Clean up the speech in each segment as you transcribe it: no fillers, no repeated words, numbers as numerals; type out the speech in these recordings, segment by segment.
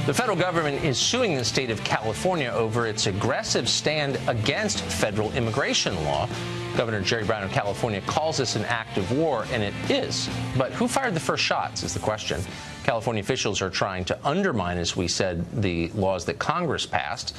The federal government is suing the state of California over its aggressive stand against federal immigration law. Governor Jerry Brown of California calls this an act of war, and it is. But who fired the first shots is the question. California officials are trying to undermine, as we said, the laws that Congress passed.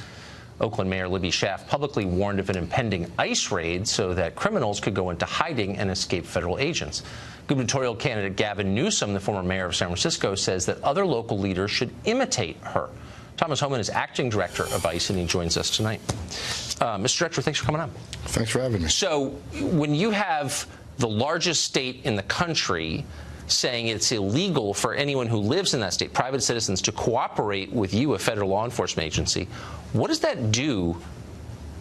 Oakland Mayor Libby Schaaf publicly warned of an impending ICE raid so that criminals could go into hiding and escape federal agents. Gubernatorial candidate Gavin Newsom, the former mayor of San Francisco, says that other local leaders should imitate her. Thomas Homan is acting director of ICE, and he joins us tonight. Mr. Director, thanks for coming on. Thanks for having me. So when you have the largest state in the country saying it's illegal for anyone who lives in that state, private citizens, to cooperate with you, a federal law enforcement agency, what does that do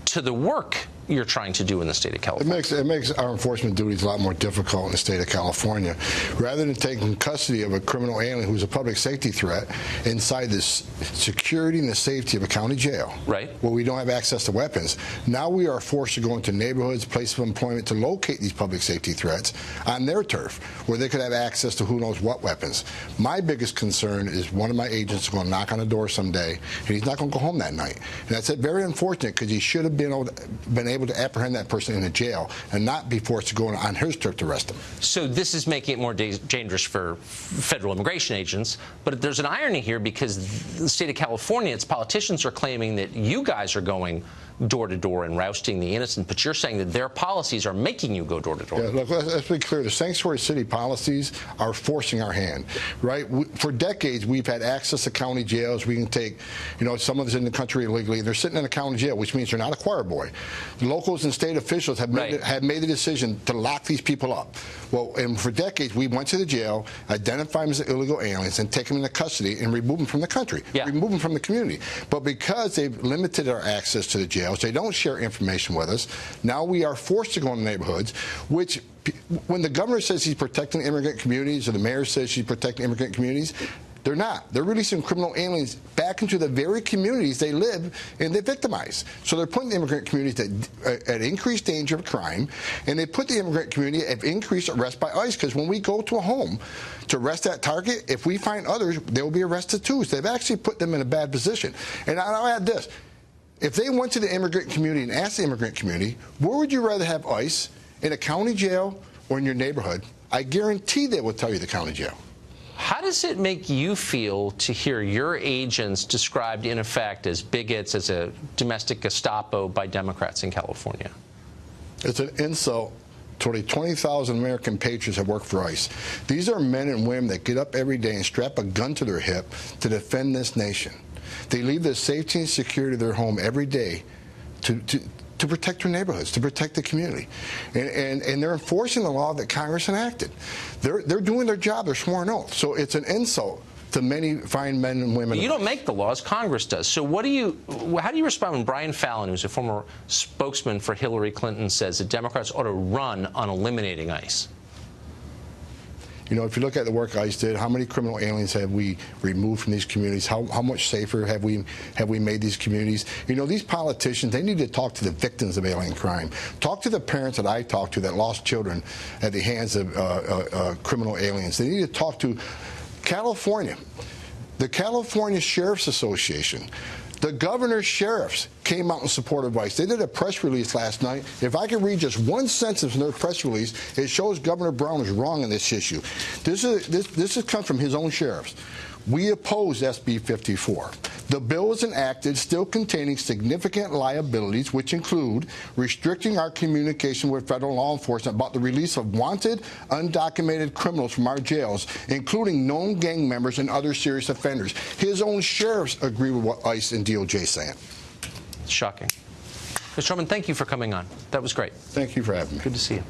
to the work you're trying to do in the state of California? It makes our enforcement duties a lot more difficult in the state of California. Rather than taking custody of a criminal alien who's a public safety threat inside the security and the safety of a county jail, right, where we don't have access to weapons, now we are forced to go into neighborhoods, places of employment to locate these public safety threats on their turf, where they could have access to who knows what weapons. My biggest concern is one of my agents is going to knock on the door someday, and he's not going to go home that night. And that's very unfortunate, because he should have been able to apprehend that person in a jail and not be forced to go on his turf to arrest him. So this is making it more dangerous for federal immigration agents, but there's an irony here, because the state of California, its politicians are claiming that you guys are going door to door and rousting the innocent, but you're saying that their policies are making you go door to door. Yeah, look, let's be clear. The sanctuary city policies are forcing our hand, right? For decades, we've had access to county jails. We can take, some of us in the country illegally. They're sitting in a county jail, which means they're not a choir boy. The locals and state officials have made the decision to lock these people up. Well, and for decades, we went to the jail, identify them as illegal aliens, and take them into custody and remove them from the country, remove them from the community. But because they've limited our access to the jail, they don't share information with us. Now we are forced to go into neighborhoods, which, when the governor says he's protecting immigrant communities, or the mayor says she's protecting immigrant communities, they're not. They're releasing criminal aliens back into the very communities they live and they victimize. So they're putting the immigrant communities at increased danger of crime, and they put the immigrant community at increased arrest by ICE, because when we go to a home to arrest that target, if we find others, they will be arrested too. So they've actually put them in a bad position. And I'll add this. If they went to the immigrant community and asked the immigrant community, where would you rather have ICE, in a county jail or in your neighborhood, I guarantee they would tell you the county jail. How does it make you feel to hear your agents described, in effect, as bigots, as a domestic Gestapo by Democrats in California? It's an insult to the 20,000 American patriots that work for ICE. These are men and women that get up every day and strap a gun to their hip to defend this nation. They leave the safety and security of their home every day to protect their neighborhoods, to protect the community. And they're enforcing the law that Congress enacted. They're doing their job, their sworn oath. So it's an insult to many fine men and women. You don't make the laws, Congress does. So how do you respond when Brian Fallon, who's a former spokesman for Hillary Clinton, says that Democrats ought to run on eliminating ICE? If you look at the work ICE did, how many criminal aliens have we removed from these communities? How much safer have we made these communities? These politicians, they need to talk to the victims of alien crime. Talk to the parents that I talked to that lost children at the hands of criminal aliens. They need to talk to California, the California Sheriff's Association. The governor's sheriffs came out in support of ICE. They did a press release last night. If I could read just one sentence in their press release, it shows Governor Brown is wrong on this issue. This has come from his own sheriffs. We oppose SB 54. The bill is enacted still containing significant liabilities, which include restricting our communication with federal law enforcement about the release of wanted, undocumented criminals from our jails, including known gang members and other serious offenders. His own sheriffs agree with what ICE and DOJ saying. It's shocking. Mr. Homan, thank you for coming on. That was great. Thank you for having me. Good to see you.